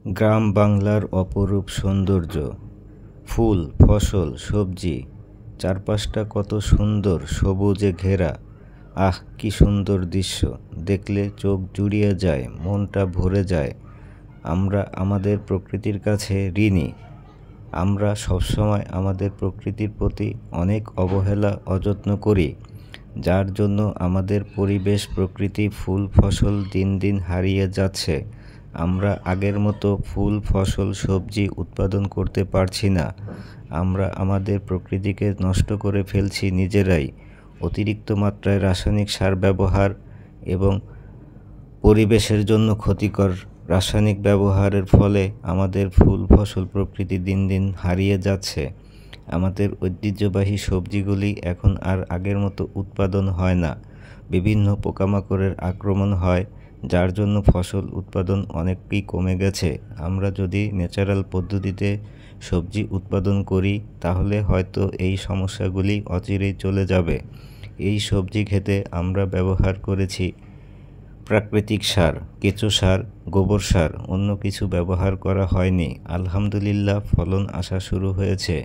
গ্রাম বাংলার অপরূপ সৌন্দর্য, ফুল, ফসল, সবজি, চারপাশটা কত সুন্দর সবুজে ঘেরা। আহ, কি সুন্দর দৃশ্য! দেখলে চোখ জুড়িয়ে যায়, মনটা ভরে যায়। আমরা আমাদের প্রকৃতির কাছে ঋণী। আমরা সবসময় আমাদের প্রকৃতির প্রতি অনেক অবহেলা অযত্ন করি, যার জন্য আমাদের পরিবেশ, প্রকৃতি, ফুল, ফসল দিন দিন হারিয়ে যাচ্ছে। আমরা আগের মতো ফুল, ফসল, সবজি উৎপাদন করতে পারছি না। আমরা আমাদের প্রকৃতিকে নষ্ট করে ফেলছি নিজেরাই। অতিরিক্ত মাত্রায় রাসায়নিক সার ব্যবহার এবং পরিবেশের জন্য ক্ষতিকর রাসায়নিক ব্যবহারের ফলে আমাদের ফুল, ফসল, প্রকৃতি দিন দিন হারিয়ে যাচ্ছে। আমাদের ঐতিহ্যবাহী সবজিগুলি এখন আর আগের মতো উৎপাদন হয় না। বিভিন্ন পোকামাকড়ের আক্রমণ হয়, যার জন্য ফসল উৎপাদন অনেকই কমে গেছে। আমরা যদি ন্যাচারাল পদ্ধতিতে সবজি উৎপাদন করি, তাহলে হয়তো এই সমস্যাগুলি অচিরেই চলে যাবে। এই সবজি খেতে আমরা ব্যবহার করেছি প্রাকৃতিক সার, কেঁচো সার, গোবর সার, অন্য কিছু ব্যবহার করা হয়নি। আলহামদুলিল্লাহ, ফলন আসা শুরু হয়েছে।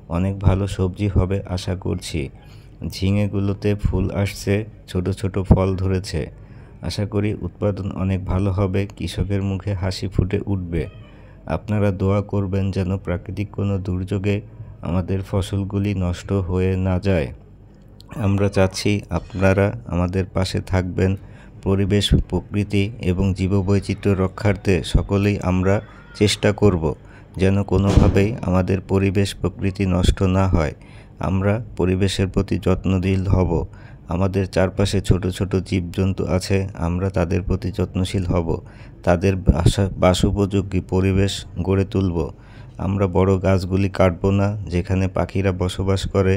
অনেক ভালো সবজি হবে আশা করছি। ঝিঙেগুলোতে ফুল আসছে, ছোট ছোট ফল ধরেছে। আশা করি উৎপাদন অনেক ভালো হবে, কৃষকের মুখে হাসি ফুটে উঠবে। আপনারা দোয়া করবেন যেন প্রাকৃতিক কোনো দুর্যোগে আমাদের ফসলগুলি নষ্ট হয়ে না যায়। আমরা চাচ্ছি আপনারা আমাদের পাশে থাকবেন। পরিবেশ, প্রকৃতি এবং জীববৈচিত্র্য রক্ষার্থে সকলেই আমরা চেষ্টা করব যেন কোনোভাবেই আমাদের পরিবেশ, প্রকৃতি নষ্ট না হয়। আমরা পরিবেশের প্রতি যত্নশীল হব। আমাদের চারপাশে ছোট ছোট জীবজন্তু আছে, আমরা তাদের প্রতি যত্নশীল হব। তাদের বাসোপযোগী পরিবেশ গড়ে তুলব। আমরা বড় গাছগুলি কাটব না, যেখানে পাখিরা বসবাস করে,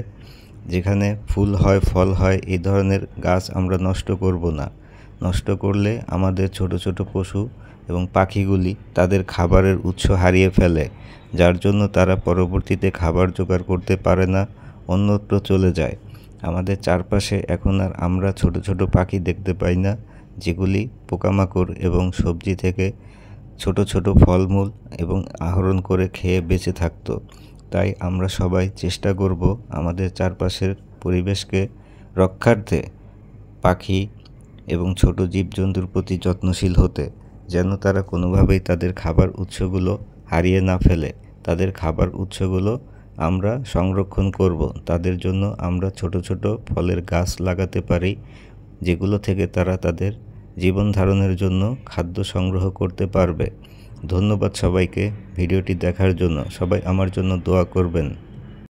যেখানে ফুল হয়, ফল হয়, এই ধরনের গাছ আমরা নষ্ট করব না। নষ্ট করলে আমাদের ছোট ছোট পশু এবং পাখিগুলি তাদের খাবারের উৎস হারিয়ে ফেলে, যার জন্য তারা পরবর্তীতে খাবার জোগাড় করতে পারে না, অন্যত্র চলে যায়। আমাদের চারপাশে এখন আর আমরা ছোট ছোট পাখি দেখতে পাই না, যেগুলি পোকামাকড় এবং সবজি থেকে ছোট ছোট ফলমূল এবং আহরণ করে খেয়ে বেঁচে থাকতো। তাই আমরা সবাই চেষ্টা করব আমাদের চারপাশের পরিবেশকে রক্ষার্থে পাখি এবং ছোট জীবজন্তুর প্রতি যত্নশীল হতে, যেন তারা কোনোভাবেই তাদের খাবার উৎসগুলো হারিয়ে না ফেলে। তাদের খাবার উৎসগুলো আমরা সংরক্ষণ করব। তাদের জন্য আমরা ছোট ছোট ফলের গাছ লাগাতে পারি, যেগুলো থেকে তারা তাদের জীবন ধারণের জন্য খাদ্য সংগ্রহ করতে পারবে। ধন্যবাদ সবাইকে ভিডিওটি দেখার জন্য। সবাই আমার জন্য দোয়া করবেন।